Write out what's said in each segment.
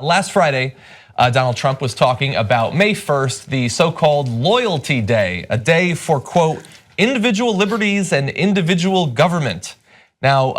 Last Friday, Donald Trump was talking about May 1st, the so-called Loyalty Day, a day for, quote, individual liberties and individual government. Now,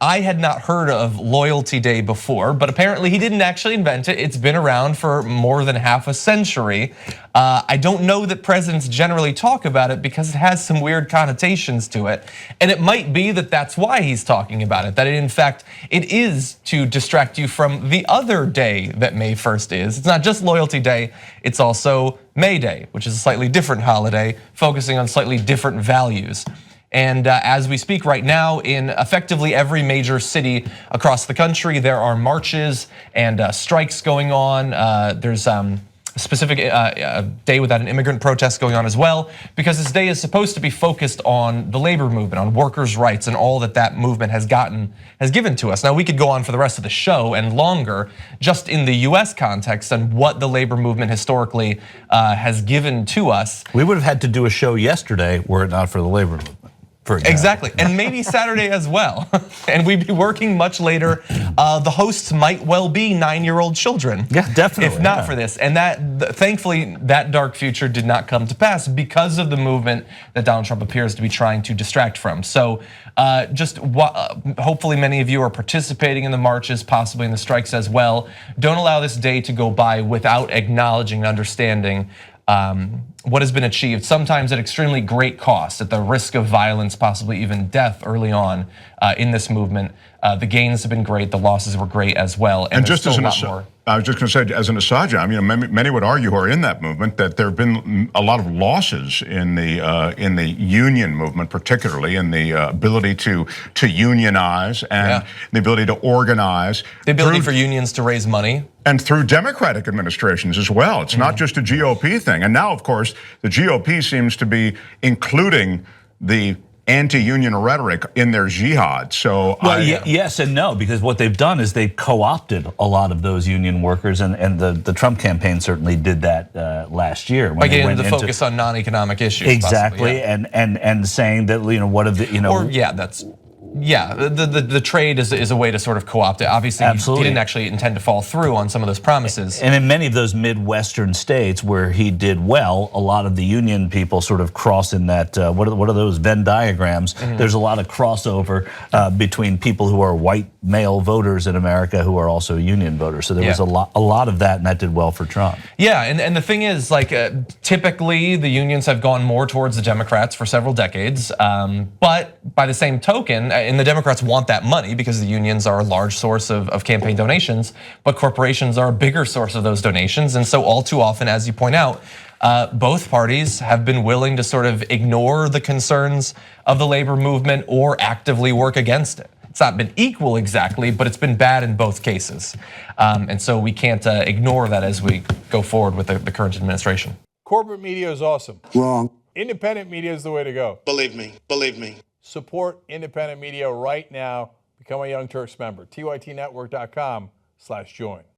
I had not heard of Loyalty Day before, but apparently he didn't actually invent it. It's been around for more than half a century. I don't know that presidents generally talk about it because it has some weird connotations to it. And it might be that that's why he's talking about it, that in fact, it is to distract you from the other day that May 1st is. It's not just Loyalty Day, it's also May Day, which is a slightly different holiday, focusing on slightly different values. And as we speak right now, in effectively every major city across the country, there are marches and strikes going on. There's a specific day without an immigrant protest going on as well, because this day is supposed to be focused on the labor movement, on workers' rights, and all that that movement has given to us. Now, we could go on for the rest of the show and longer, just in the US context and what the labor movement historically has given to us. We would have had to do a show yesterday were it not for the labor movement. Exactly, and maybe Saturday as well. And we'd be working much later. The hosts might well be 9-year-old children. Yeah, definitely. If not for this, and thankfully that dark future did not come to pass because of the movement that Donald Trump appears to be trying to distract from. So hopefully many of you are participating in the marches, possibly in the strikes as well. Don't allow this day to go by without acknowledging and understanding what has been achieved, sometimes at extremely great cost, at the risk of violence, possibly even death early on in this movement. The gains have been great, the losses were great as well, and there's still a lot more. I was just going to say, as an aside, I mean, many would argue who are in that movement that there have been a lot of losses in the union movement, particularly in the ability to unionize and the ability to organize, the ability for unions to raise money, and through Democratic administrations as well. It's not just a GOP thing, and now, of course, the GOP seems to be including the anti-union rhetoric in their jihad. So yes and no, because what they've done is they've co-opted a lot of those union workers, and the Trump campaign certainly did that last year. By getting the focus on non-economic issues. Exactly, possibly, and saying that what of the or that's. Yeah, the trade is a way to sort of co-opt it. Obviously, he didn't actually intend to fall through on some of those promises. And in many of those Midwestern states where he did well, a lot of the union people sort of cross in that, what are those Venn diagrams? There's a lot of crossover between people who are white male voters in America who are also union voters. So there was a lot of that, and that did well for Trump. Yeah, and the thing is, like, typically the unions have gone more towards the Democrats for several decades, but by the same token, and the Democrats want that money because the unions are a large source of campaign donations, but corporations are a bigger source of those donations. And so all too often, as you point out, both parties have been willing to sort of ignore the concerns of the labor movement or actively work against it. It's not been equal exactly, but it's been bad in both cases. And so we can't ignore that as we go forward with the current administration. Corporate media is awesome. Wrong. Independent media is the way to go. Believe me, believe me. Support independent media right now. Become a Young Turks member. TYTnetwork.com/join.